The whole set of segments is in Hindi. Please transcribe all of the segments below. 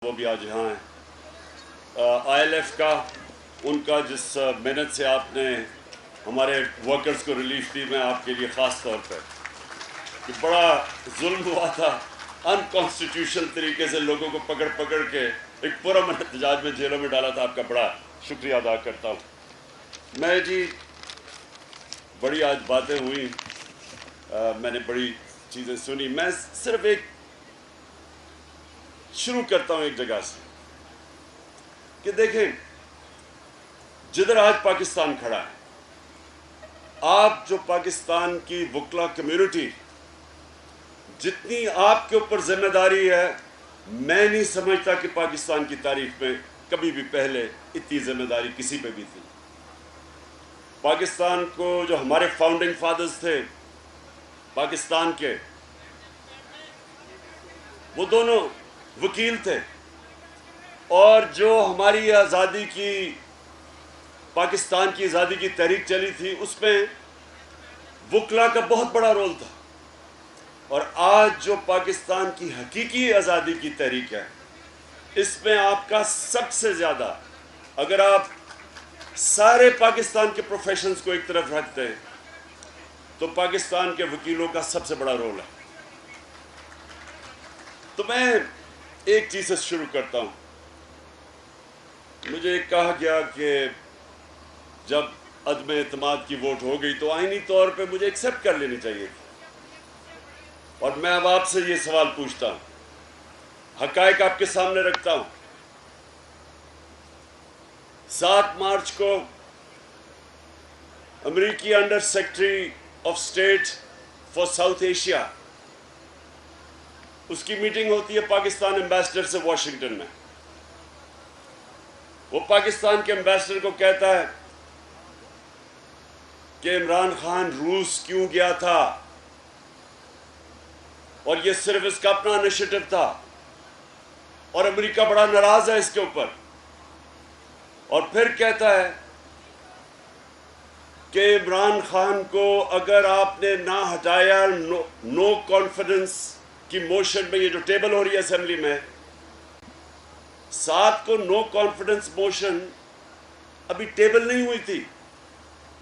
वो भी आज यहाँ हैं। ILF का उनका जिस मेहनत से आपने हमारे वर्कर्स को रिलीफ दी, मैं आपके लिए ख़ास तौर पर कि बड़ा जुल्म हुआ था, अनकॉन्स्टिट्यूशनल तरीके से लोगों को पकड़ पकड़ के एक पूरा एहतजाज में जेलों में डाला था, आपका बड़ा शुक्रिया अदा करता हूँ। मैं जी बड़ी आज बातें हुई, मैंने बड़ी चीज़ें सुनी। मैं सिर्फ एक शुरू करता हूँ एक जगह से कि देखें, जिधर आज पाकिस्तान खड़ा है, आप जो पाकिस्तान की वकला कम्युनिटी, जितनी आपके ऊपर जिम्मेदारी है, मैं नहीं समझता कि पाकिस्तान की तारीख में कभी भी पहले इतनी जिम्मेदारी किसी पे भी थी। पाकिस्तान को जो हमारे फाउंडिंग फादर्स थे पाकिस्तान के, वो दोनों वकील थे, और जो हमारी आज़ादी की, पाकिस्तान की आज़ादी की तहरीक चली थी, उसमें वकला का बहुत बड़ा रोल था। और आज जो पाकिस्तान की हकीकी आज़ादी की तहरीक है, इसमें आपका सबसे ज़्यादा, अगर आप सारे पाकिस्तान के प्रोफेशंस को एक तरफ रखते हैं, तो पाकिस्तान के वकीलों का सबसे बड़ा रोल है। तो मैं एक चीज़ से शुरू करता हूँ। मुझे कहा गया कि जब अदम एतमाद की वोट हो गई तो आईनी तौर पे मुझे एक्सेप्ट कर लेनी चाहिए थी। और मैं अब आपसे ये सवाल पूछता हूँ, हकायक आपके सामने रखता हूँ। 7 मार्च को अमेरिकी under secretary of state for south Asia, उसकी मीटिंग होती है पाकिस्तान एम्बेसडर से वॉशिंगटन में। वो पाकिस्तान के एम्बेसडर को कहता है कि इमरान खान रूस क्यों गया था, और ये सिर्फ इसका अपना इनिशिएटिव था, और अमेरिका बड़ा नाराज है इसके ऊपर। और फिर कहता है कि इमरान खान को अगर आपने ना हटाया, नो कॉन्फिडेंस की मोशन में, ये जो टेबल हो रही है असेंबली में, 7 को नो कॉन्फिडेंस मोशन अभी टेबल नहीं हुई थी,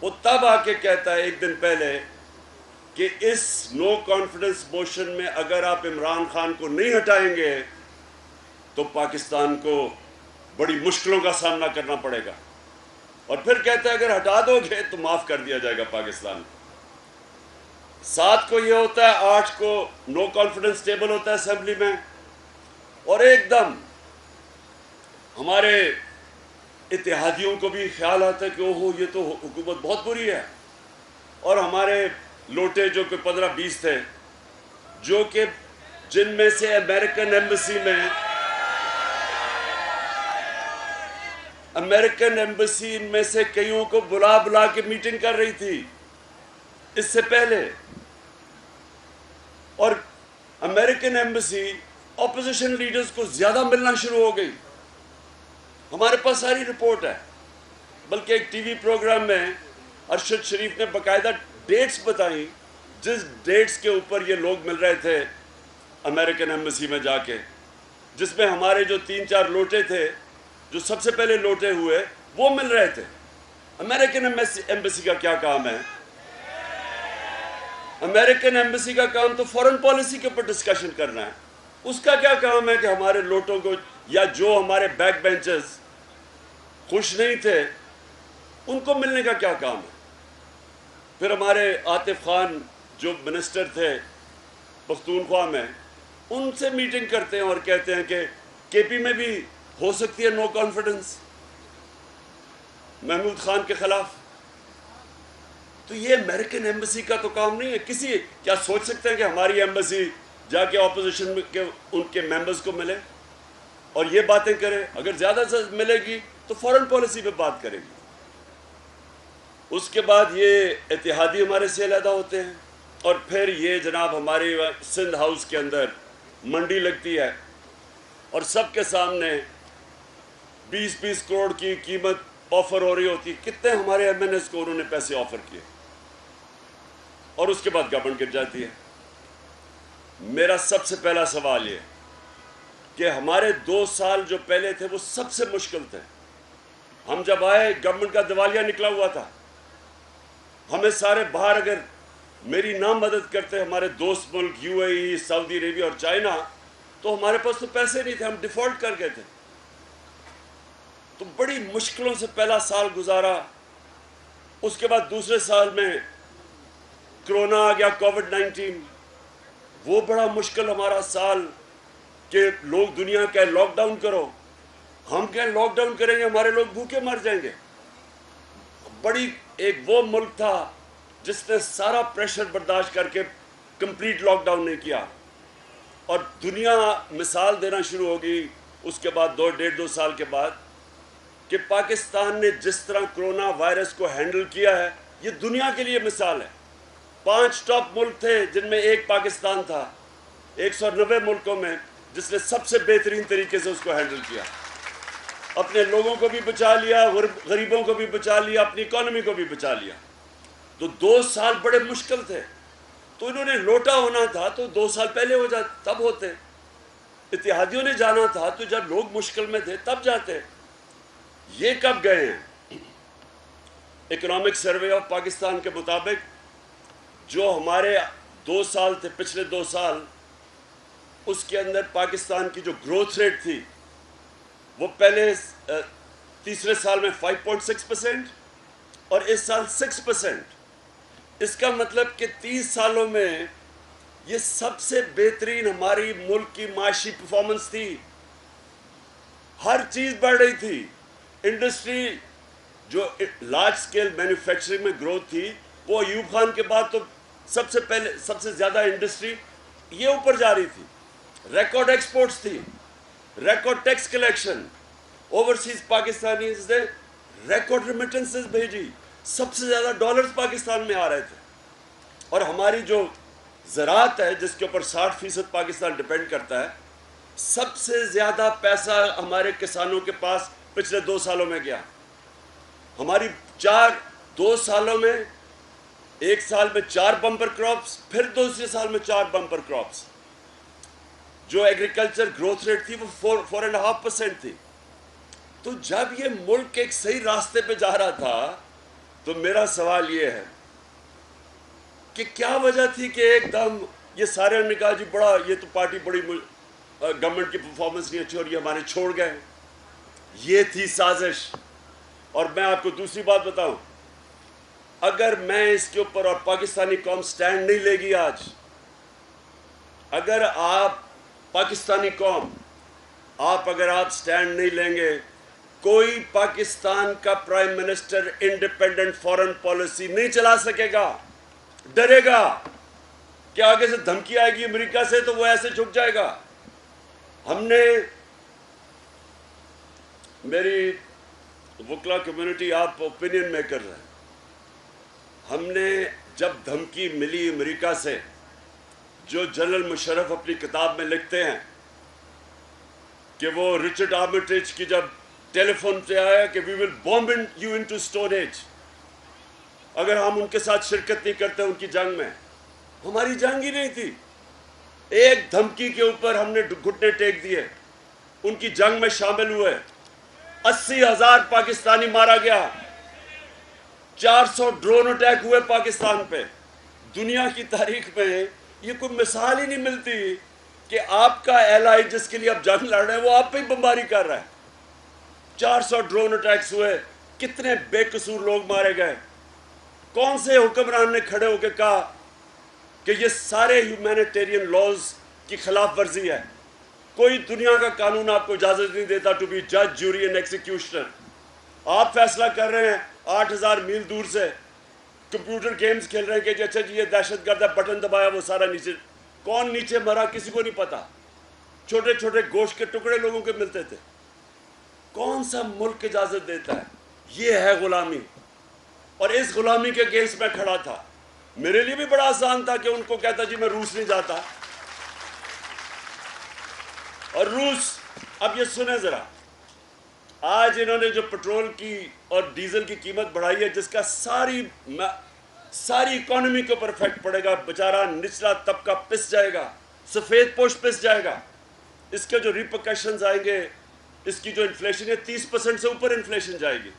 वो तब आके कहता है एक दिन पहले कि इस नो कॉन्फिडेंस मोशन में अगर आप इमरान खान को नहीं हटाएंगे तो पाकिस्तान को बड़ी मुश्किलों का सामना करना पड़ेगा। और फिर कहता है अगर हटा दोगे तो माफ़ कर दिया जाएगा पाकिस्तान। 7 को ये होता है, 8 को नो कॉन्फिडेंस टेबल होता है असेंबली में, और एकदम हमारे इत्तेहादियों को भी ख्याल आता है कि ओहो ये तो हुकूमत बहुत बुरी है। और हमारे लोटे जो कि 15-20 थे, जो कि जिनमें से अमेरिकन एम्बेसी इनमें से कईयों को बुला बुला के मीटिंग कर रही थी इससे पहले। और अमेरिकन एम्बेसी ऑपोजिशन लीडर्स को ज़्यादा मिलना शुरू हो गई। हमारे पास सारी रिपोर्ट है, बल्कि एक टीवी प्रोग्राम में अरशद शरीफ ने बाकायदा डेट्स बताई, जिस डेट्स के ऊपर ये लोग मिल रहे थे अमेरिकन एम्बेसी में जाके, जिसमें हमारे जो 3-4 लोटे थे, जो सबसे पहले लोटे हुए, वो मिल रहे थे। अमेरिकन एम्बेसी का क्या काम है? अमेरिकन एम्बेसी का काम तो फॉरेन पॉलिसी के ऊपर डिस्कशन करना है। उसका क्या काम है कि हमारे लोटों को, या जो हमारे बैक बेंचर्स खुश नहीं थे, उनको मिलने का क्या काम है? फिर हमारे आतिफ खान जो मिनिस्टर थे पख्तूनख्वा में, उनसे मीटिंग करते हैं और कहते हैं कि केपी में भी हो सकती है नो कॉन्फिडेंस महमूद खान के खिलाफ। तो ये अमेरिकन एम्बेसी का तो काम नहीं है। किसी क्या सोच सकते हैं कि हमारी एम्बेसी जाके ऑपोजिशन के उनके मेंबर्स को मिले और ये बातें करे? अगर ज़्यादा से मिलेगी तो फॉरेन पॉलिसी पे बात करेगी। उसके बाद ये इत्तेहादी हमारे से अलहदा होते हैं, और फिर ये जनाब हमारे सिंध हाउस के अंदर मंडी लगती है, और सबके सामने 20-20 करोड़ की कीमत ऑफ़र हो रही होती। कितने हमारे MNS को उन्होंने पैसे ऑफ़र किए, और उसके बाद गवर्नमेंट गिर जाती है। मेरा सबसे पहला सवाल ये कि हमारे 2 साल जो पहले थे वो सबसे मुश्किल थे। हम जब आए गवर्नमेंट का दिवालिया निकला हुआ था। हमें सारे बाहर अगर मेरी ना मदद करते हमारे दोस्त मुल्क यूएई, सऊदी अरेबिया और चाइना, तो हमारे पास तो पैसे नहीं थे, हम डिफॉल्ट कर गए थे। तो बड़ी मुश्किलों से पहला साल गुजारा। उसके बाद दूसरे साल में कोरोना आ गया, कोविड-19। वो बड़ा मुश्किल हमारा साल कि लोग दुनिया कहे लॉकडाउन करो, हम कहें लॉकडाउन करेंगे हमारे लोग भूखे मर जाएंगे। बड़ी एक वो मुल्क था जिसने सारा प्रेशर बर्दाश्त करके कंप्लीट लॉकडाउन नहीं किया, और दुनिया मिसाल देना शुरू होगी उसके बाद 1.5-2 साल के बाद कि पाकिस्तान ने जिस तरह कोरोना वायरस को हैंडल किया है, ये दुनिया के लिए मिसाल है। 5 टॉप मुल्क थे जिनमें एक पाकिस्तान था 190 मुल्कों में, जिसने सबसे बेहतरीन तरीके से उसको हैंडल किया। अपने लोगों को भी बचा लिया, गरीबों को भी बचा लिया, अपनी इकोनॉमी को भी बचा लिया। तो 2 साल बड़े मुश्किल थे। तो इन्होंने लोटा होना था तो 2 साल पहले हो जाते, तब होते। इत्तेहादियों ने जाना था तो जब लोग मुश्किल में थे तब जाते। ये कब गए हैं? इकोनॉमिक सर्वे ऑफ पाकिस्तान के मुताबिक जो हमारे 2 साल थे, पिछले 2 साल, उसके अंदर पाकिस्तान की जो ग्रोथ रेट थी वो पहले तीसरे साल में 5.6% और इस साल 6%। इसका मतलब कि 30 सालों में ये सबसे बेहतरीन हमारी मुल्क की माशी परफॉर्मेंस थी। हर चीज़ बढ़ रही थी। इंडस्ट्री जो लार्ज स्केल मैन्युफैक्चरिंग में ग्रोथ थी, वो अयूब खान के बाद तो सबसे पहले सबसे ज़्यादा इंडस्ट्री ये ऊपर जा रही थी। रिकॉर्ड एक्सपोर्ट्स थी, record tax collection, overseas Pakistani ने रिकॉर्ड रेमिटेंसेस भेजी, सबसे ज़्यादा डॉलर्स पाकिस्तान में आ रहे थे। और हमारी जो ज़राअत है जिसके ऊपर 60% पाकिस्तान डिपेंड करता है, सबसे ज़्यादा पैसा हमारे किसानों के पास पिछले 2 सालों में गया। हमारी 2 सालों में, एक साल में 4 बम्पर क्रॉप्स, फिर दूसरे साल में 4 बम्पर क्रॉप्स। जो एग्रीकल्चर ग्रोथ रेट थी वो 4.5% थी। तो जब ये मुल्क एक सही रास्ते पे जा रहा था, तो मेरा सवाल ये है कि क्या वजह थी कि एकदम ये सारे ने कहा जी बड़ा, ये तो पार्टी बड़ी गवर्नमेंट की परफॉर्मेंस नहीं अच्छी हो रही है, हमारे छोड़ गए। ये थी साजिश। और मैं आपको दूसरी बात बताऊं, अगर मैं इसके ऊपर और पाकिस्तानी कौम स्टैंड नहीं लेगी आज, अगर आप पाकिस्तानी कौम अगर आप स्टैंड नहीं लेंगे, कोई पाकिस्तान का prime minister independent foreign policy नहीं चला सकेगा। डरेगा कि आगे से धमकी आएगी अमेरिका से तो वो ऐसे झुक जाएगा। हमने, मेरी वकला कम्युनिटी आप ओपिनियन मेकर है, हमने जब धमकी मिली अमेरिका से, जो जनरल मुशर्रफ अपनी किताब में लिखते हैं कि वो रिचर्ड आर्मिटेज की जब टेलीफोन से आया कि we will bomb you into stone age, अगर हम उनके साथ शिरकत नहीं करते उनकी जंग में, हमारी जंग ही नहीं थी। एक धमकी के ऊपर हमने घुटने टेक दिए, उनकी जंग में शामिल हुए। 80,000 पाकिस्तानी मारा गया, 400 ड्रोन अटैक हुए पाकिस्तान पे। दुनिया की तारीख में ये कोई मिसाल ही नहीं मिलती कि आपका एलाई जिसके लिए आप जंग लड़ रहे हैं वो आप पे ही बमबारी कर रहा है। 400 ड्रोन अटैक्स हुए, कितने बेकसूर लोग मारे गए। कौन से हुक्मरान ने खड़े होकर कहा कि ये सारे ह्यूमैनिटेरियन लॉज की खिलाफ वर्जी है? कोई दुनिया का कानून आपको इजाज़त नहीं देता टू बी जज, ज्यूरी एंड एग्जीक्यूशनर। आप फैसला कर रहे हैं 8,000 मील दूर से, कंप्यूटर गेम्स खेल रहे हैं कि अच्छा जी ये दहशतगर्द है, बटन दबाया वो सारा नीचे। कौन नीचे मरा किसी को नहीं पता। छोटे छोटे गोश्त के टुकड़े लोगों के मिलते थे। कौन सा मुल्क इजाज़त देता है? ये है गुलामी। और इस गुलामी के अगेंस्ट में खड़ा था। मेरे लिए भी बड़ा आसान था कि उनको कहता जी मैं रूस नहीं जाता। और रूस, अब ये सुने जरा, आज इन्होंने जो पेट्रोल की और डीजल की कीमत बढ़ाई है, जिसका सारी इकोनॉमी के ऊपर इफेक्ट पड़ेगा। बेचारा निचला तबका पिस जाएगा, सफेद पोश पिस जाएगा। इसके जो रिपरकशंस आएंगे, इसकी जो इन्फ्लेशन है 30% से ऊपर इन्फ्लेशन जाएगी।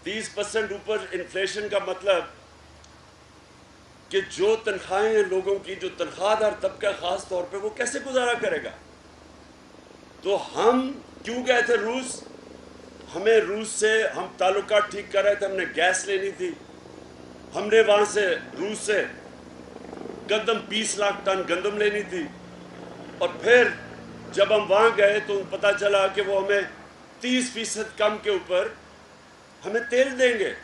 30% ऊपर इन्फ्लेशन का मतलब कि जो तनख्वाहें हैं लोगों की, जो तनख्वाहदार तबका खास तौर पे, वो कैसे गुजारा करेगा। तो हम क्यों गए थे रूस? हमें रूस से, हम ताल्लुकात ठीक कर रहे थे, हमने गैस लेनी थी। हमने वहाँ से, रूस से गंदम 20 लाख टन गंदम लेनी थी। और फिर जब हम वहाँ गए तो पता चला कि वो हमें 30% कम के ऊपर हमें तेल देंगे।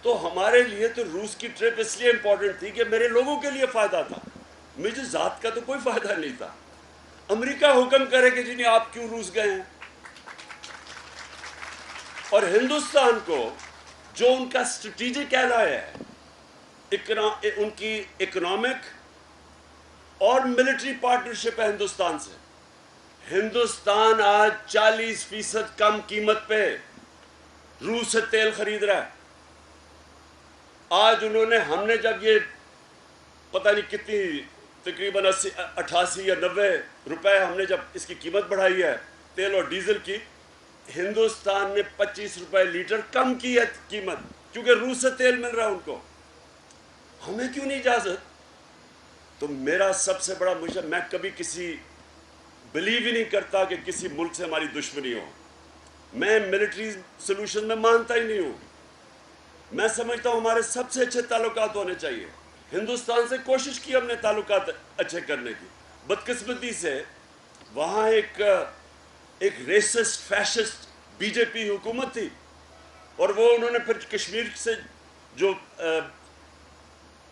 तो हमारे लिए तो रूस की ट्रिप इसलिए इम्पोर्टेंट थी कि मेरे लोगों के लिए फ़ायदा था, मुझे ज़ात का तो कोई फ़ायदा नहीं था। अमेरिका हुक्म करे कि जी नहीं, आप क्यों रूस गए हैं। और हिंदुस्तान को जो उनका स्ट्रेटेजिक एलाय है, उनकी इकोनॉमिक और मिलिट्री पार्टनरशिप है हिंदुस्तान से। हिंदुस्तान आज 40% कम कीमत पे रूस से तेल खरीद रहा है। आज हमने जब ये पता नहीं कितनी, तकरीबन 88 या 90 रुपए हमने जब इसकी कीमत बढ़ाई है तेल और डीजल की, हिंदुस्तान ने 25 रुपए लीटर कम की है कीमत, क्योंकि रूस से तेल मिल रहा है उनको। हमें क्यों नहीं इजाजत? तो मेरा सबसे बड़ा मुश्किल, मैं कभी किसी बिलीव ही नहीं करता कि किसी मुल्क से हमारी दुश्मनी हो। मैं मिलिट्री सोल्यूशन में मानता ही नहीं हूँ। मैं समझता हूँ हमारे सबसे अच्छे ताल्लुकात होने चाहिए। हिंदुस्तान से कोशिश की हमने ताल्लुकात अच्छे करने की। बदकिस्मती से वहाँ एक रेसिस्ट फैशिस्ट बीजेपी हुकूमत थी, और वो उन्होंने फिर कश्मीर से जो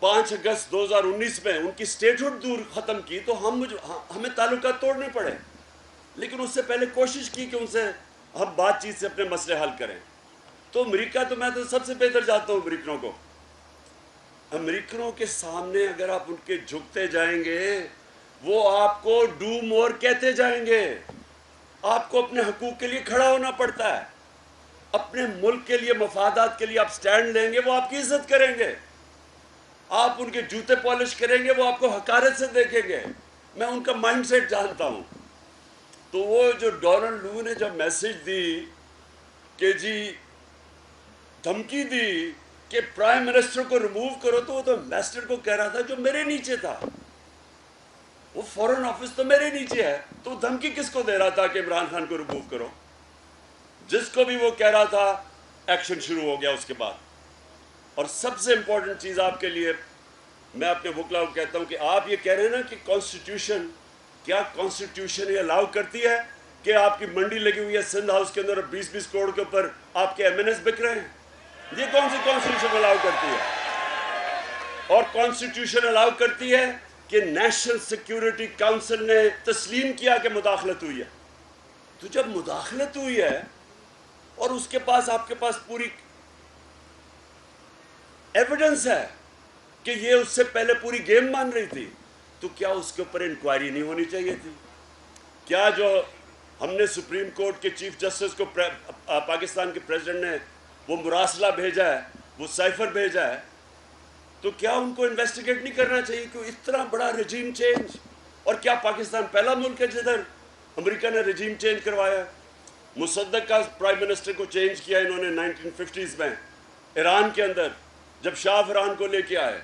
5 अगस्त 2019 में उनकी स्टेटहुड दूर ख़त्म की, तो हमें ताल्लुकात तोड़ने पड़े। लेकिन उससे पहले कोशिश की कि उनसे हम बातचीत से अपने मसले हल करें। तो अमेरिका, तो मैं तो सबसे बेहतर जानता हूँ अमेरिकनों को। अमेरिकनों के सामने अगर आप उनके झुकते जाएंगे, वो आपको डू मोर कहते जाएंगे। आपको अपने हकूक़ के लिए खड़ा होना पड़ता है। अपने मुल्क के लिए, मफादात के लिए आप स्टैंड लेंगे, वो आपकी इज्जत करेंगे। आप उनके जूते पॉलिश करेंगे, वो आपको हकारत से देखेंगे। मैं उनका माइंडसेट जानता हूँ। तो वो जो डोनाल्ड लू ने जब मैसेज दी कि जी, धमकी दी कि प्राइम मिनिस्टर को रिमूव करो, तो वो तो एम्बेसडर को कह रहा था जो मेरे नीचे था। वो फॉरेन ऑफिस तो मेरे नीचे है, तो धमकी किसको दे रहा था कि इमरान खान को रिमूव करो? जिसको भी वो कह रहा था, एक्शन शुरू हो गया उसके बाद। और सबसे इंपॉर्टेंट चीज़ आपके लिए, मैं अपने वकला को कहता हूँ कि आप ये कह रहे हैं ना कि कॉन्स्टिट्यूशन, क्या कॉन्स्टिट्यूशन ये अलाउ करती है कि आपकी मंडी लगी हुई है सिंध हाउस के अंदर 20-20 करोड़ के ऊपर आपके एमएनएस बिक रहे हैं? ये कौन सी कॉन्स्टिट्यूशन अलाउ करती है? और कॉन्स्टिट्यूशन अलाउ करती है कि नेशनल सिक्योरिटी काउंसिल ने तस्लीम किया कि मुदाखलत हुई है। तो जब मुदाखलत हुई है और उसके पास, आपके पास पूरी एविडेंस है कि ये उससे पहले पूरी गेम मान रही थी, तो क्या उसके ऊपर इंक्वायरी नहीं होनी चाहिए थी? क्या जो हमने सुप्रीम कोर्ट के चीफ जस्टिस को पाकिस्तान के प्रेसिडेंट ने वो मुरासला भेजा है, वो साइफर भेजा है, तो क्या उनको इन्वेस्टिगेट नहीं करना चाहिए कि इतना बड़ा रजीम चेंज? और क्या पाकिस्तान पहला मुल्क है जिधर अमेरिका ने रजीम चेंज करवाया? मुसद्दक का प्राइम मिनिस्टर को चेंज किया इन्होंने 1950s में ईरान के अंदर, जब शाह फरहान को लेके आए।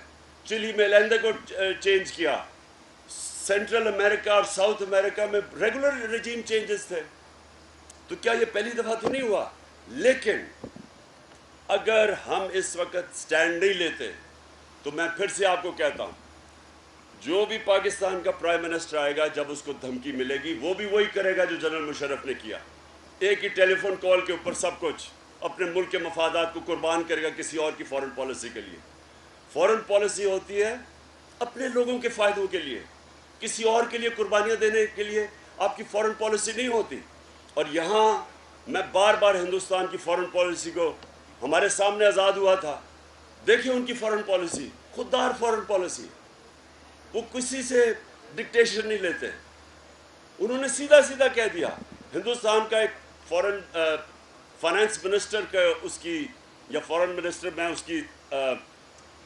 चिली में लैंडे को चेंज किया। सेंट्रल अमेरिका और साउथ अमेरिका में रेगुलर रजीम चेंजेस थे। तो क्या ये पहली दफ़ा तो नहीं हुआ? लेकिन अगर हम इस वक्त स्टैंड नहीं लेते, तो मैं फिर से आपको कहता हूँ, जो भी पाकिस्तान का प्राइम मिनिस्टर आएगा, जब उसको धमकी मिलेगी, वो भी वही करेगा जो जनरल मुशर्रफ ने किया। एक ही टेलीफोन कॉल के ऊपर सब कुछ, अपने मुल्क के मफादात को कुर्बान करेगा किसी और की फॉरेन पॉलिसी के लिए। फॉरेन पॉलिसी होती है अपने लोगों के फ़ायदों के लिए, किसी और के लिए कुर्बानियाँ देने के लिए आपकी फॉरेन पॉलिसी नहीं होती। और यहाँ मैं बार बार हिंदुस्तान की फॉरेन पॉलिसी को, हमारे सामने आज़ाद हुआ था, देखिए उनकी फॉरेन पॉलिसी, खुददार फॉरेन पॉलिसी। वो किसी से डिक्टेशन नहीं लेते। उन्होंने सीधा सीधा कह दिया। हिंदुस्तान का एक फॉरेन फाइनेंस मिनिस्टर का, उसकी, या फॉरेन मिनिस्टर, मैं उसकी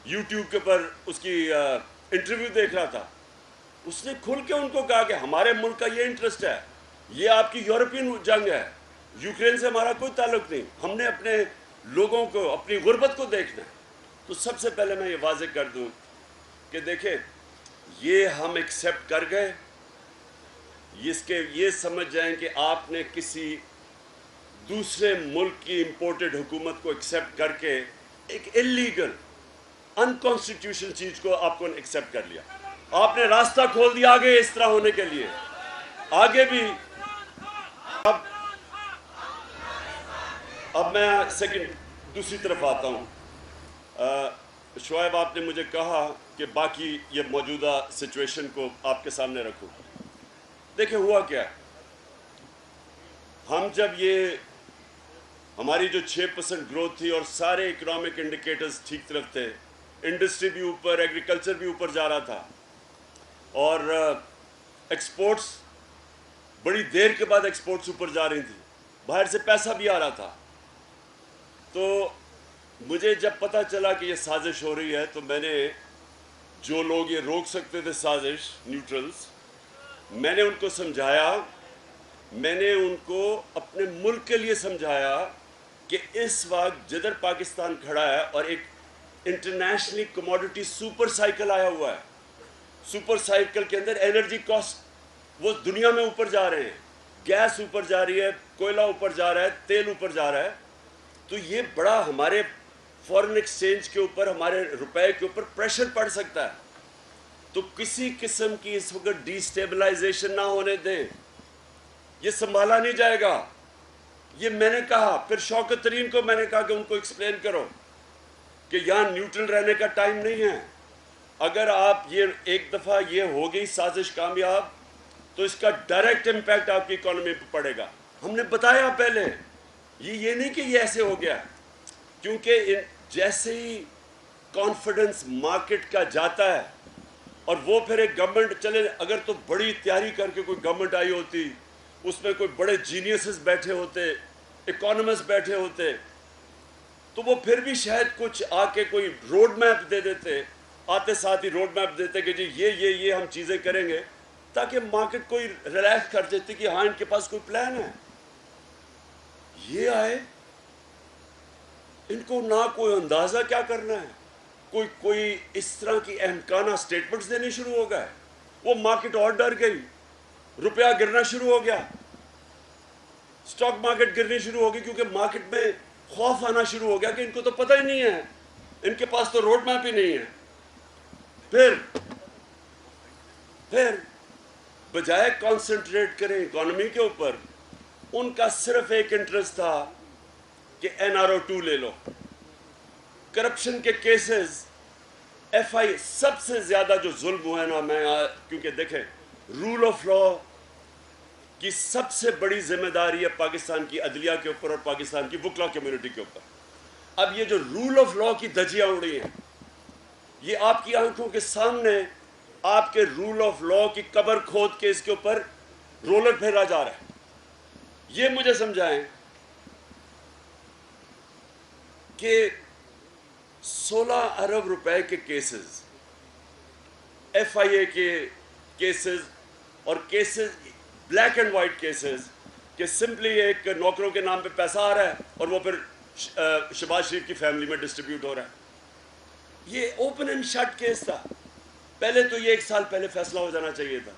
यूट्यूब के ऊपर उसकी इंटरव्यू देख रहा था। उसने खुल के उनको कहा कि हमारे मुल्क का ये इंटरेस्ट है, ये आपकी यूरोपियन जंग है, यूक्रेन से हमारा कोई ताल्लुक नहीं, हमने अपने लोगों को, अपनी गुर्बत को देखना है। तो सबसे पहले मैं ये वाजे कर दूं कि देखें, ये हम एक्सेप्ट कर गए, इसके ये समझ जाएं कि आपने किसी दूसरे मुल्क की इंपोर्टेड हुकूमत को एक्सेप्ट करके एक इलीगल अनकॉन्स्टिट्यूशनल चीज को आपको एक्सेप्ट कर लिया, आपने रास्ता खोल दिया आगे इस तरह होने के लिए। आगे भी अब मैं सेकंड दूसरी तरफ आता हूं। शोएब, आपने मुझे कहा कि बाकी ये मौजूदा सिचुएशन को आपके सामने रखूं। देखिए हुआ क्या, हम जब ये हमारी जो 6% ग्रोथ थी और सारे इकोनॉमिक इंडिकेटर्स ठीक तरफ थे, इंडस्ट्री भी ऊपर, एग्रीकल्चर भी ऊपर जा रहा था और एक्सपोर्ट्स बड़ी देर के बाद एक्सपोर्ट्स ऊपर जा रही थी, बाहर से पैसा भी आ रहा था। तो मुझे जब पता चला कि ये साजिश हो रही है, तो मैंने, जो लोग ये रोक सकते थे साजिश, न्यूट्रल्स, मैंने उनको समझाया, मैंने उनको अपने मुल्क के लिए समझाया कि इस वक्त जिधर पाकिस्तान खड़ा है और एक इंटरनेशनली कमोडिटी सुपर साइकिल आया हुआ है, सुपर साइकिल के अंदर एनर्जी कॉस्ट वो दुनिया में ऊपर जा रहे हैं, गैस ऊपर जा रही है, कोयला ऊपर जा रहा है, तेल ऊपर जा रहा है। तो ये बड़ा हमारे फॉरेन एक्सचेंज के ऊपर, हमारे रुपए के ऊपर प्रेशर पड़ सकता है। तो किसी किस्म की इस वक्त डिस्टेबलाइजेशन ना होने दें, ये संभाला नहीं जाएगा। ये मैंने कहा, फिर शौकत तरीन को मैंने कहा कि उनको एक्सप्लेन करो कि यहाँ न्यूट्रल रहने का टाइम नहीं है। अगर आप ये एक दफ़ा ये हो गई साजिश कामयाब, तो इसका डायरेक्ट इम्पैक्ट आपकी इकोनॉमी पर पड़ेगा। हमने बताया पहले, ये नहीं कि ये ऐसे हो गया, क्योंकि जैसे ही कॉन्फिडेंस मार्केट का जाता है और वो फिर एक गवर्नमेंट चले, अगर तो बड़ी तैयारी करके कोई गवर्नमेंट आई होती, उसमें कोई बड़े जीनियसेस बैठे होते, इकोनॉमिस्ट बैठे होते, तो वो फिर भी शायद कुछ आके कोई रोड मैप दे देते, आते साथ ही रोड मैप देते कि जी ये हम चीज़ें करेंगे, ताकि मार्केट कोई रिलैक्स कर देती कि हाँ इनके पास कोई प्लान है। ये आए, इनको ना कोई अंदाज़ा क्या करना है, कोई इस तरह की अहमकाना स्टेटमेंट्स देने शुरू हो गए। वो मार्केट और डर गई, रुपया गिरना शुरू हो गया, स्टॉक मार्केट गिरनी शुरू हो गई, क्योंकि मार्केट में खौफ आना शुरू हो गया कि इनको तो पता ही नहीं है, इनके पास तो रोड मैप ही नहीं है। फिर बजाय कंसंट्रेट करें इकोनॉमी के ऊपर, उनका सिर्फ एक इंटरेस्ट था कि NRO2 ले लो। करप्शन के केसेस, FI, सबसे ज्यादा जो जुल्म हुआ है ना, क्योंकि देखें, रूल ऑफ लॉ की सबसे बड़ी जिम्मेदारी है पाकिस्तान की अदलिया के ऊपर और पाकिस्तान की वकला कम्युनिटी के ऊपर। अब ये जो रूल ऑफ लॉ की धज्जियां उड़ी हैं, ये आपकी आंखों के सामने आपके रूल ऑफ लॉ की कब्र खोद के इसके ऊपर रोलर फेरा जा रहा है। ये मुझे समझाएं कि 16 अरब रुपए के केसेस, FIA के केसेस और cases black and white cases, कि सिंपली एक नौकरों के नाम पे पैसा आ रहा है और वो फिर शहबाज शरीफ की फैमिली में डिस्ट्रीब्यूट हो रहा है। ये ओपन एंड शट केस था। पहले तो ये 1 साल पहले फैसला हो जाना चाहिए था,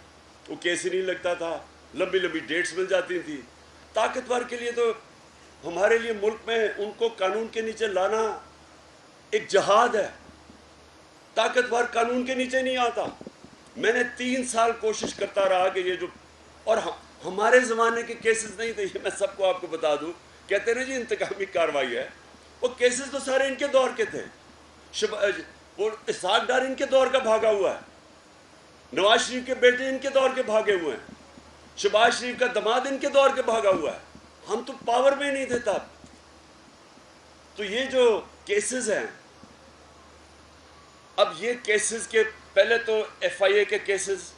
वो केस ही नहीं लगता था, लंबी लंबी डेट्स मिल जाती थी। ताकतवर के लिए तो, हमारे लिए मुल्क में उनको कानून के नीचे लाना एक जहाद है। ताकतवर कानून के नीचे नहीं आता। मैंने 3 साल कोशिश करता रहा कि ये जो, और हमारे ज़माने के केसेस नहीं थे, ये मैं सबको आपको बता दूं। कहते ना जी इंतकामी कार्रवाई है, वो केसेस तो सारे इनके दौर के थे। वो इसहाक डार इनके दौर का भागा हुआ है, नवाज शरीफ के बेटे इनके दौर के भागे हुए हैं, शहबाज शरीफ का दामाद इनके दौर के भागा हुआ है। हम तो पावर में नहीं थे तब। तो ये जो केसेस हैं, अब ये केसेस के पहले तो FIA के केसेस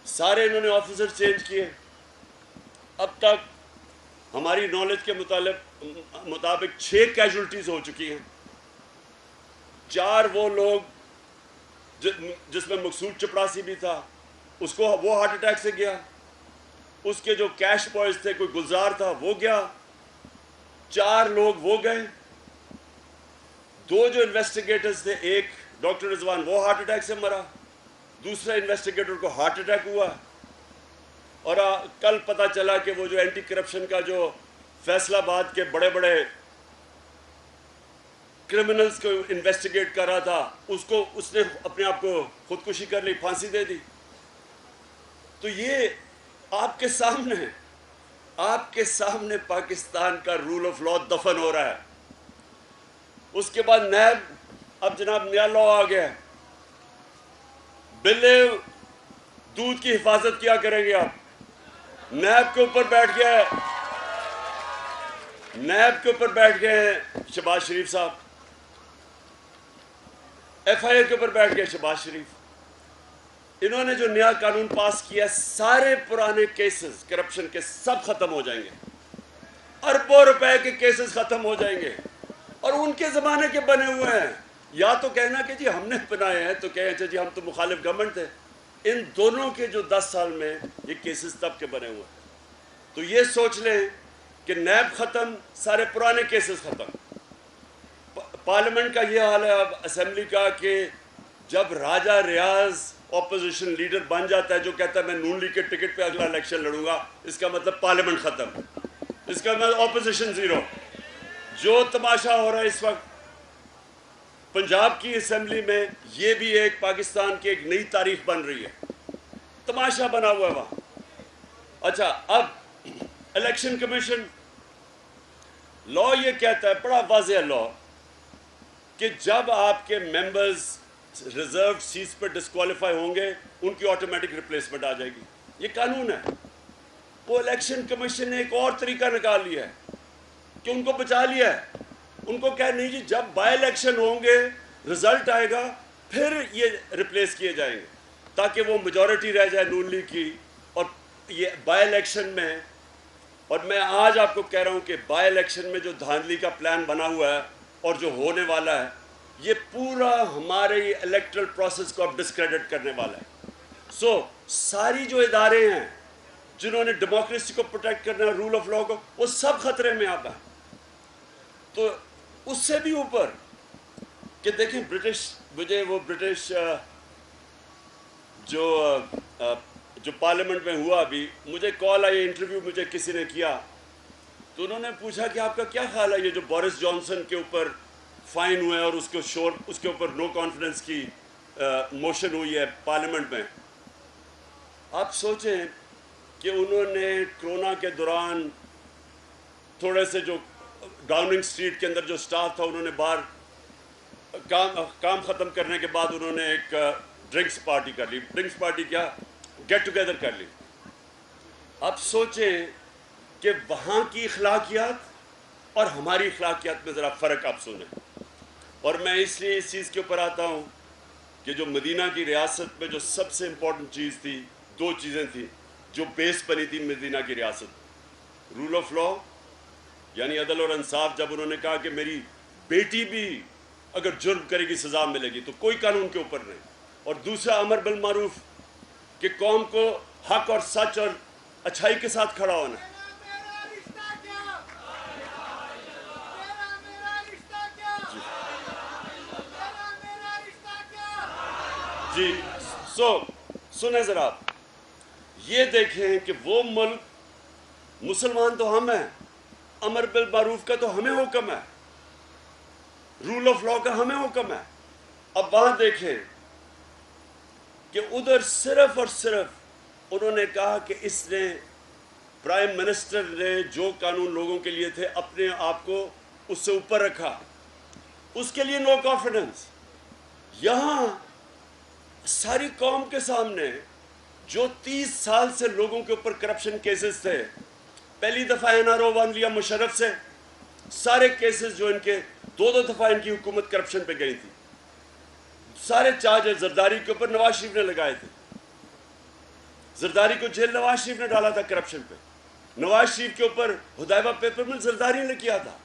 सारे इन्होंने ऑफिसर चेंज किए। अब तक हमारी नॉलेज के मुताबिक 6 कैजुअल्टीज हो चुकी हैं। 4 वो लोग जिसमें मकसूद चपरासी भी था, उसको वो हार्ट अटैक से गया, उसके जो कैश बॉयज थे, कोई गुलजार था वो गया, 4 लोग वो गए, 2 जो इन्वेस्टिगेटर्स थे, एक डॉक्टर रिजवान वो हार्ट अटैक से मरा, दूसरा इन्वेस्टिगेटर को हार्ट अटैक हुआ। और कल पता चला कि वो जो एंटी करप्शन का जो फैसलाबाद के बड़े बड़े क्रिमिनल्स को इन्वेस्टिगेट कर रहा था, उसने अपने आप को खुदकुशी कर ली, फांसी दे दी। तो ये आपके सामने है, आपके सामने पाकिस्तान का रूल ऑफ लॉ दफन हो रहा है। उसके बाद नैब, अब जनाब नया लॉ आ गया है, बिल्ले दूध की हिफाजत क्या करेंगे आप? नैब के ऊपर बैठ गया है, नैब के ऊपर बैठ गए हैं शहबाज शरीफ साहब, FIR के ऊपर बैठ गए शहबाज शरीफ। इन्होंने जो नया कानून पास किया, सारे पुराने केसेस करप्शन के सब खत्म हो जाएंगे, अरबों रुपए के केसेस खत्म हो जाएंगे, और उनके जमाने के बने हुए हैं। या तो कहना कि जी हमने बनाए हैं, तो कहें अच्छा जी हम तो मुखालिफ गवर्नमेंट थे। इन दोनों के जो 10 साल में ये केसेस तब के बने हुए हैं। तो ये सोच लें कि नैब खत्म, सारे पुराने केसेस खत्म। पार्लियामेंट का ये हाल है अब असेंबली का कि जब राजा रियाज ऑपोजिशन लीडर बन जाता है, जो कहता है मैं नून लीग के टिकट पे अगला इलेक्शन लड़ूंगा, इसका मतलब पार्लियामेंट खत्म, इसका मतलब ऑपोजिशन जीरो। जो तमाशा हो रहा है इस वक्त पंजाब की असेंबली में, ये भी एक पाकिस्तान की एक नई तारीख बन रही है, तमाशा बना हुआ है वहां। अच्छा, अब इलेक्शन कमीशन लॉ ये कहता है, बड़ा वाज़ेह लॉ, कि जब आपके मेंबर्स रिजर्व सीट्स पर डिस्क्वालीफाई होंगे, उनकी ऑटोमेटिक रिप्लेसमेंट आ जाएगी। ये कानून है। वो इलेक्शन कमीशन ने एक और तरीका निकाल लिया है कि उनको बचा लिया है। उनको कह नहीं जी, जब बाय इलेक्शन होंगे, रिजल्ट आएगा, फिर ये रिप्लेस किए जाएंगे, ताकि वो मेजॉरिटी रह जाए नून लीग की। और ये बाय इलेक्शन में, और मैं आज आपको कह रहा हूं कि बाय इलेक्शन में जो धांधली का प्लान बना हुआ है और जो होने वाला है, ये पूरा हमारे इलेक्टरल प्रोसेस को अब डिस्क्रेडिट करने वाला है। सारी जो इदारे हैं जिन्होंने डेमोक्रेसी को प्रोटेक्ट करना है, रूल ऑफ लॉ को, वो सब खतरे में अब है। तो उससे भी ऊपर कि देखें, ब्रिटिश जो पार्लियामेंट में हुआ, अभी मुझे कॉल आई, इंटरव्यू मुझे किसी ने किया, तो उन्होंने पूछा कि आपका क्या ख्याल है ये जो बोरिस जॉनसन के ऊपर फाइन हुए और उसके ऊपर नो कॉन्फिडेंस की मोशन हुई है पार्लियामेंट में। आप सोचें कि उन्होंने कोरोना के दौरान थोड़े से जो डाउनिंग स्ट्रीट के अंदर जो स्टाफ था, उन्होंने बाहर काम ख़त्म करने के बाद उन्होंने एक ड्रिंक्स पार्टी कर ली। ड्रिंक्स पार्टी क्या, गेट टुगेदर कर ली। अब सोचें कि वहाँ की अखलाकियात और हमारी अखलाकियात में ज़रा फ़र्क आप सुने। और मैं इसलिए इस चीज़ के ऊपर आता हूँ कि जो मदीना की रियासत में जो सबसे इम्पोर्टेंट चीज़ थी, 2 चीज़ें थी जो बेस बनी थी मदीना की रियासत, रूल ऑफ लॉ यानी अदल और इंसाफ। जब उन्होंने कहा कि मेरी बेटी भी अगर जुर्म करेगी सज़ा मिलेगी, तो कोई कानून के ऊपर नहीं। और दूसरा अमर बिल मारूफ, कि कौम को हक और सच और अच्छाई के साथ खड़ा होना है। जी, सुने ज़रा, ये देखें कि वो मुल्क, मुसलमान तो हम हैं, अमर बिल मारूफ का तो हमें हुक्म है, रूल ऑफ लॉ का हमें हुक्म है। अब वहाँ देखें कि उधर सिर्फ और सिर्फ उन्होंने कहा कि इसने, प्राइम मिनिस्टर ने जो कानून लोगों के लिए थे, अपने आप को उससे ऊपर रखा, उसके लिए नो कॉन्फिडेंस। यहाँ सारी कौम के सामने जो 30 साल से लोगों के ऊपर करप्शन केसेस थे, पहली दफ़ा NRO 1 लिया मुशर्रफ से, सारे केसेस जो इनके 2-2 दफ़ा इनकी हुकूमत करप्शन पे गई थी, सारे चार्जेस जरदारी के ऊपर नवाज शरीफ ने लगाए थे। जरदारी को जेल नवाज शरीफ ने डाला था करप्शन पे। नवाज शरीफ के ऊपर हुदैबा पेपर मिल जरदारी ने किया था,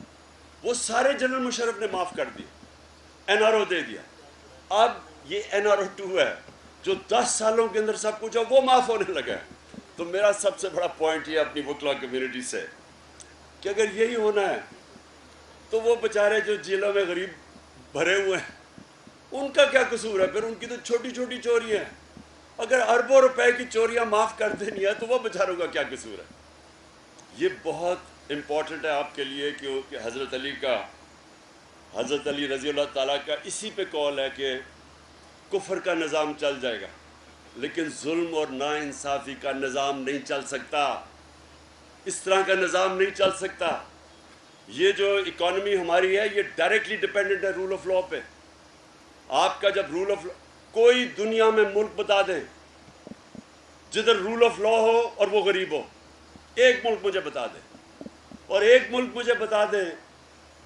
वो सारे जनरल मुशर्रफ ने माफ़ कर दिए, NRO दे दिया। अब ये NRO 2 है, जो 10 सालों के अंदर सब कुछ हो वो माफ़ होने लगा है। तो मेरा सबसे बड़ा पॉइंट ये अपनी वकला कम्युनिटी से कि अगर यही होना है तो वो बेचारे जो जेलों में गरीब भरे हुए हैं उनका क्या कसूर है? फिर उनकी तो छोटी छोटी चोरियां हैं। अगर अरबों रुपए की चोरियां माफ़ कर देनी है तो वो बेचारों का क्या कसूर है? ये बहुत इम्पोर्टेंट है आपके लिए क्योंकि हज़रत अली रज़ी अल्लाह ताला का इसी पे कॉल है कि कुफ्र का निज़ाम चल जाएगा लेकिन जुल्म और नाइंसाफ़ी का निज़ाम नहीं चल सकता। इस तरह का निज़ाम नहीं चल सकता। ये जो इकॉनमी हमारी है ये डायरेक्टली डिपेंडेंट है रूल ऑफ लॉ पे। आपका जब रूल ऑफ लॉ, कोई दुनिया में मुल्क बता दें जिधर रूल ऑफ लॉ हो और वो गरीब हो, एक मुल्क मुझे बता दें। और एक मुल्क मुझे बता दें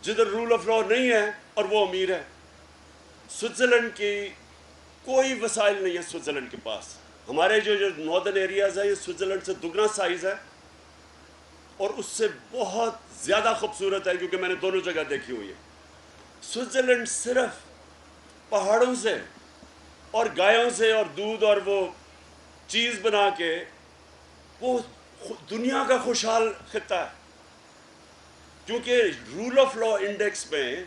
जिधर रूल ऑफ लॉ नहीं है और वो अमीर है। स्विट्ज़रलैंड की कोई वसाइल नहीं है स्विट्ज़रलैंड के पास। हमारे जो नॉर्दर्न एरियाज़ है ये स्विट्ज़रलैंड से दुगना साइज़ है और उससे बहुत ज़्यादा खूबसूरत है क्योंकि मैंने दोनों जगह देखी हुई है। स्विट्ज़रलैंड सिर्फ पहाड़ों से और गायों से और दूध और वो चीज़ बना के वो दुनिया का खुशहाल खित्ता है क्योंकि रूल ऑफ लॉ इंडेक्स में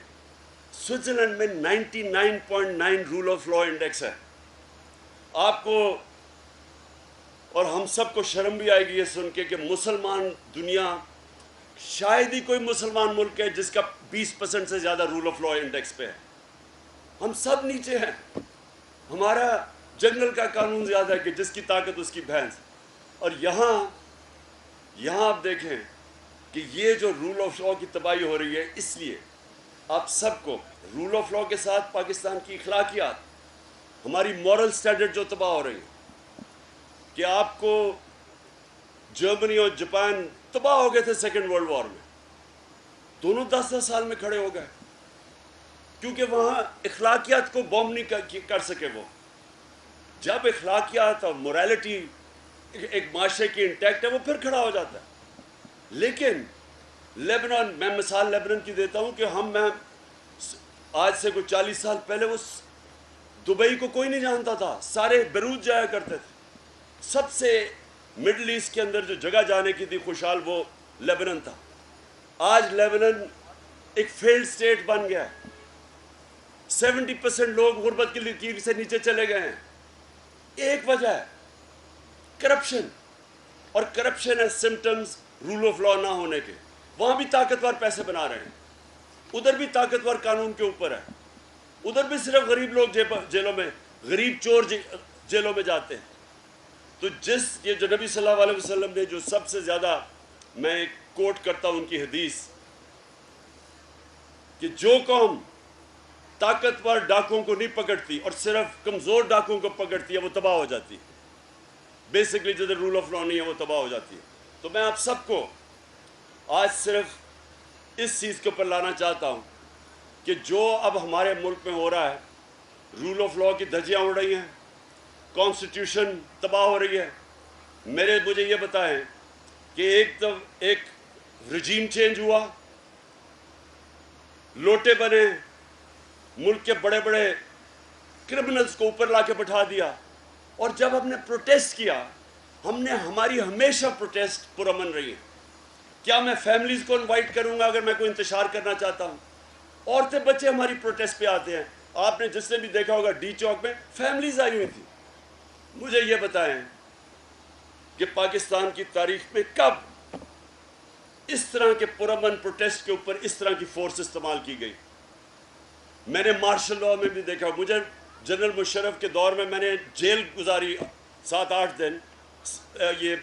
स्विट्ज़रलैंड में 99.9 रूल ऑफ लॉ इंडेक्स है। आपको और हम सबको शर्म भी आएगी ये सुन के कि मुसलमान दुनिया शायद ही कोई मुसलमान मुल्क है जिसका 20% से ज़्यादा रूल ऑफ लॉ इंडेक्स पे है। हम सब नीचे हैं। हमारा जंगल का कानून ज़्यादा है कि जिसकी ताकत उसकी भैंस। और यहाँ आप देखें कि ये जो रूल ऑफ लॉ की तबाही हो रही है, इसलिए आप सबको रूल ऑफ लॉ के साथ पाकिस्तान की अखलाकियात, हमारी मॉरल स्टैंडर्ड जो तबाह हो रही है कि आपको जर्मनी और जापान तबाह हो गए थे सेकेंड वर्ल्ड वॉर में, दोनों 10-10 साल में खड़े हो गए क्योंकि वहाँ अखलाकियात को बॉम्ब नहीं कर सके। वो जब अखलाकियात और मोरालिटी एक माशरे की इंटैक्ट है वो फिर खड़ा हो जाता है। लेकिन लेबनान, मैं मिसाल लेबनान की देता हूँ कि मैं आज से कुछ 40 साल पहले वो दुबई को कोई नहीं जानता था, सारे बेरूत जाया करते थे। सबसे मिडल ईस्ट के अंदर जो जगह जाने की थी खुशहाल वो लेबनान था। आज लेबनान एक फेल्ड स्टेट बन गया है। 70% लोग गुर्बत की लकीर से नीचे चले गए हैं। एक वजह है करप्शन, और करप्शन है सिम्टम्स रूल ऑफ लॉ ना होने के। वहाँ भी ताकतवर पैसे बना रहे हैं, उधर भी ताकतवर कानून के ऊपर है, उधर भी सिर्फ गरीब लोग जेलों में, गरीब चोर जेलों में जाते हैं। तो ये जो नबी सल्लल्लाहु अलैहि वसल्लम ने जो सबसे ज़्यादा, मैं एक कोट करता हूँ उनकी हदीस कि जो कौम ताकतवर डाकुओं को नहीं पकड़ती और सिर्फ कमज़ोर डाकुओं को पकड़ती है वो तबाह हो जाती है। बेसिकली जिधर रूल ऑफ लॉ नहीं है वो तबाह हो जाती है। तो मैं आप सबको आज सिर्फ इस चीज़ के ऊपर लाना चाहता हूँ कि जो अब हमारे मुल्क में हो रहा है, रूल ऑफ लॉ की धज्जियाँ उड़ रही हैं, कॉन्स्टिट्यूशन तबाह हो रही है। मुझे ये बताएं कि एक रजीम चेंज हुआ, लोटे बने, मुल्क के बड़े बड़े क्रिमिनल्स को ऊपर लाके बैठा दिया, और जब हमने प्रोटेस्ट किया, हमारी हमेशा प्रोटेस्ट पुरअमन रही है। क्या मैं फैमिलीज़ को इनवाइट करूंगा अगर मैं कोई इंतशार करना चाहता हूँ? औरतें बच्चे हमारी प्रोटेस्ट पे आते हैं। आपने जिसने भी देखा होगा डी चौक में फैमिलीज आई हुई थी। मुझे ये बताएं कि पाकिस्तान की तारीख में कब इस तरह के पुरअमन प्रोटेस्ट के ऊपर इस तरह की फोर्स इस्तेमाल की गई? मैंने मार्शल लॉ में भी देखा। मुझे जनरल मुशर्रफ के दौर में मैंने जेल गुजारी 7-8 दिन, ये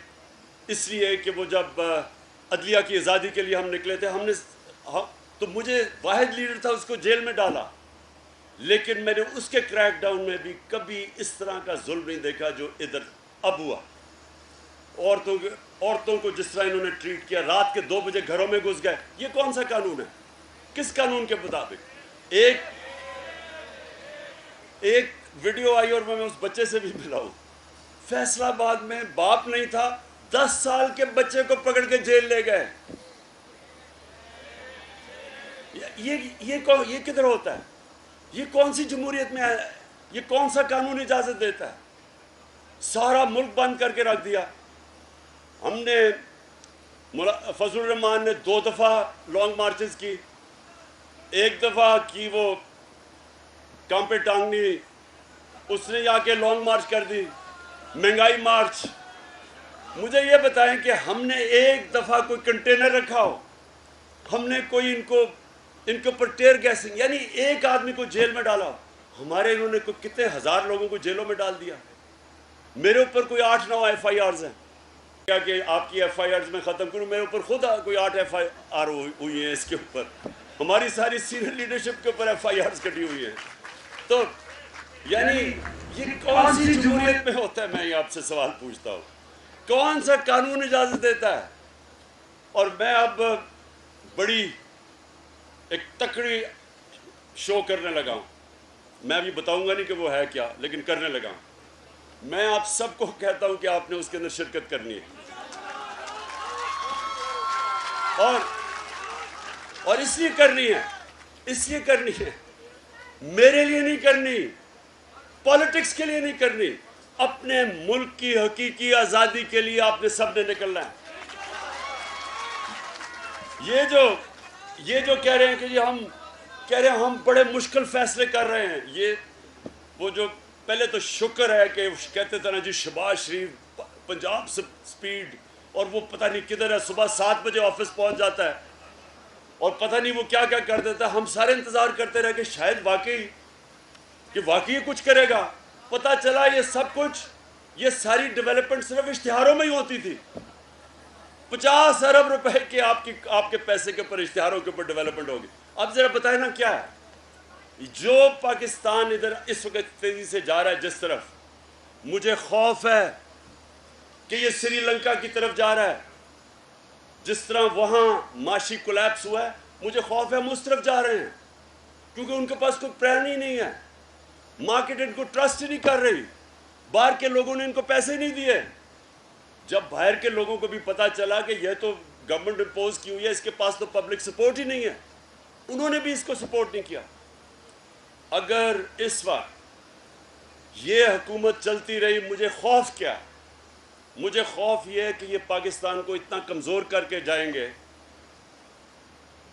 इसलिए कि वो जब अदलिया की आज़ादी के लिए हम निकले थे, तो मुझे वाहिद लीडर था, उसको जेल में डाला। लेकिन मैंने उसके क्रैकडाउन में भी कभी इस तरह का जुल्म नहीं देखा जो इधर अब हुआ। औरतों को जिस तरह इन्होंने ट्रीट किया, रात के 2 बजे घरों में घुस गए। ये कौन सा कानून है? किस कानून के मुताबिक? एक वीडियो आई और मैं उस बच्चे से भी मिला हूँ। फैसलाबाद में बाप नहीं था, 10 साल के बच्चे को पकड़ के जेल ले गए। ये किधर होता है? ये कौन सी जमहूरियत में है? ये कौन सा कानून इजाज़त देता है? सारा मुल्क बंद करके रख दिया। हमने फजलुर रहमान ने 2 दफ़ा लॉन्ग मार्चेस की, एक दफ़ा की वो कांपे टांगनी, उसने जाके लॉन्ग मार्च कर दी, महंगाई मार्च। मुझे ये बताएं कि हमने एक दफ़ा कोई कंटेनर रखा हो, हमने कोई इनके ऊपर टेयर गैसिंग, यानी एक आदमी को जेल में डाला हो। हमारे इन्होंने कोई कितने हज़ार लोगों को जेलों में डाल दिया। मेरे ऊपर कोई 8-9 FIRs हैं। क्या कि आपकी FIRs में ख़त्म करूँ, मेरे ऊपर खुद कोई 8 FIR हुई हैं इसके ऊपर। हमारी सारी सीनियर लीडरशिप के ऊपर FIRs कटी हुई हैं। तो यानी ये कौन सी जमहूरियत में होता है? मैं ये आपसे सवाल पूछता हूँ, कौन सा कानून इजाज़त देता है? और मैं अब बड़ी एक तकड़ी शो करने लगा हूँ। मैं अभी बताऊंगा नहीं कि वो है क्या, लेकिन करने लगा हूँ। मैं आप सबको कहता हूँ कि आपने उसके अंदर शिरकत करनी है, और इसलिए करनी है, मेरे लिए नहीं करनी, पॉलिटिक्स के लिए नहीं करनी, अपने मुल्क की हकीकी आज़ादी के लिए आपने सबने निकलना है। ये जो कह रहे हैं कि हम बड़े मुश्किल फैसले कर रहे हैं, ये वो जो पहले तो शुक्र है कि कहते थे ना जी शहबाज शरीफ पंजाब से स्पीड, और वो पता नहीं किधर है, सुबह 7 बजे ऑफिस पहुंच जाता है और पता नहीं वो क्या क्या कर देता है। हम सारे इंतज़ार करते रहे कि शायद वाकई कुछ करेगा। पता चला ये सब कुछ, ये सारी डेवलपमेंट सिर्फ इश्तिहारों में ही होती थी। 50 अरब रुपए के आपके पैसे के ऊपर, इश्तिहारों के ऊपर डेवलपमेंट होगी। अब जरा बताए ना क्या है जो पाकिस्तान इधर इस वक्त तेजी से जा रहा है जिस तरफ, मुझे खौफ है कि ये श्रीलंका की तरफ जा रहा है। जिस तरह वहां माशी कोलैप्स हुआ है, मुझे खौफ है हम उस तरफ जा रहे हैं, क्योंकि उनके पास कोई प्लान ही नहीं है। मार्केट इनको ट्रस्ट ही नहीं कर रही, बाहर के लोगों ने इनको पैसे नहीं दिए। जब बाहर के लोगों को भी पता चला कि यह तो गवर्नमेंट इम्पोज की हुई है, इसके पास तो पब्लिक सपोर्ट ही नहीं है, उन्होंने भी इसको सपोर्ट नहीं किया। अगर इस वक्त ये हुकूमत चलती रही, मुझे खौफ क्या है? मुझे खौफ ये है कि ये पाकिस्तान को इतना कमज़ोर करके जाएंगे।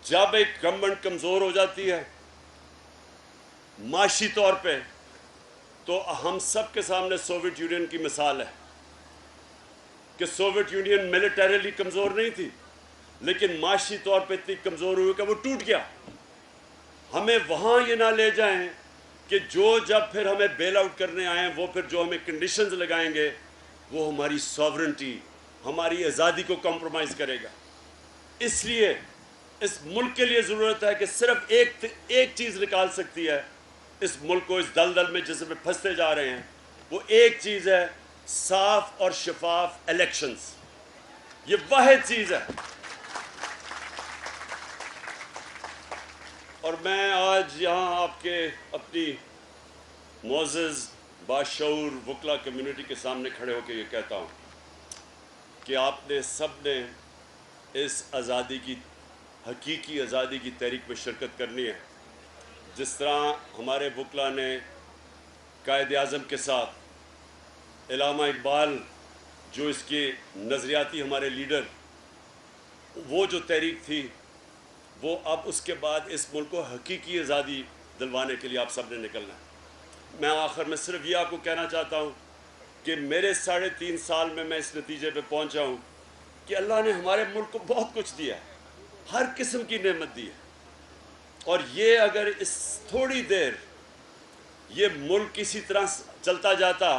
जब एक गवर्नमेंट कमज़ोर हो जाती है माशी तौर पे, तो हम सब के सामने सोवियत यूनियन की मिसाल है कि सोवियत यूनियन मिलिटरीली कमज़ोर नहीं थी, लेकिन माशी तौर पे इतनी कमज़ोर हुई कि वो टूट गया। हमें वहाँ ये ना ले जाएं कि जब फिर हमें बेल आउट करने आए, वो फिर जो हमें कंडीशंस लगाएंगे, वो हमारी सॉवरेंटी, हमारी आज़ादी को कॉम्प्रोमाइज़ करेगा। इसलिए इस मुल्क के लिए ज़रूरत है कि सिर्फ एक चीज़ निकाल सकती है इस मुल्क को इस दलदल में जिसमें फंसते जा रहे हैं। वो एक चीज़ है साफ और शफाफ इलेक्शंस। ये वाहिद चीज़ है। और मैं आज यहाँ अपनी मोअज़्ज़ज़ बाशऊर वकला कम्युनिटी के सामने खड़े होकर ये कहता हूँ कि आपने सब ने इस आज़ादी की, हकीकी आज़ादी की तहरीक में शिरकत करनी है। जिस तरह हमारे वकला ने कायद आज़म के साथ इल्लामा इकबाल, जो इसके नज़रियाती हमारे लीडर, वो जो तहरीक थी, वो अब उसके बाद इस मुल्क को हकीकी आज़ादी दिलवाने के लिए आप सब ने निकलना है। मैं आखिर में सिर्फ ये आपको कहना चाहता हूँ कि मेरे 3.5 साल में मैं इस नतीजे पे पहुँचा हूँ कि अल्लाह ने हमारे मुल्क को बहुत कुछ दिया है, हर किस्म की नेमत दी है। और ये अगर इस थोड़ी देर ये मुल्क किसी तरह चलता जाता,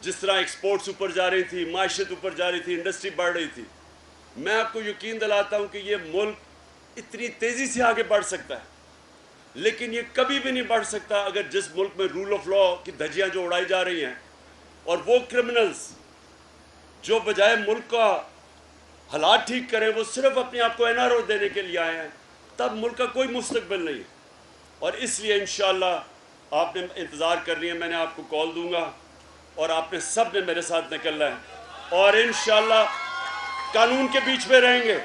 जिस तरह एक्सपोर्ट्स ऊपर जा रही थी, माशियत ऊपर जा रही थी, इंडस्ट्री बढ़ रही थी, मैं आपको यकीन दिलाता हूँ कि ये मुल्क इतनी तेज़ी से आगे बढ़ सकता है। लेकिन ये कभी भी नहीं बढ़ सकता अगर जिस मुल्क में रूल ऑफ लॉ की धज्जियाँ जो उड़ाई जा रही हैं, और वो क्रिमिनल्स जो बजाय मुल्क का हालात ठीक करें, वो सिर्फ अपने आप को NRO देने के लिए आए हैं, तब मुल्क का कोई मुस्तकबिल नहीं है। और इसलिए इंशाअल्लाह आपने इंतज़ार करनी है, मैंने आपको कॉल दूंगा और आपने सब ने मेरे साथ निकलना है, और इंशाअल्लाह कानून के बीच में रहेंगे,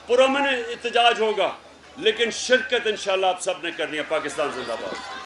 पुरअमन एहतजाज होगा, लेकिन शिरकत इंशाअल्लाह आप सब ने करनी है। पाकिस्तान जिंदाबाद।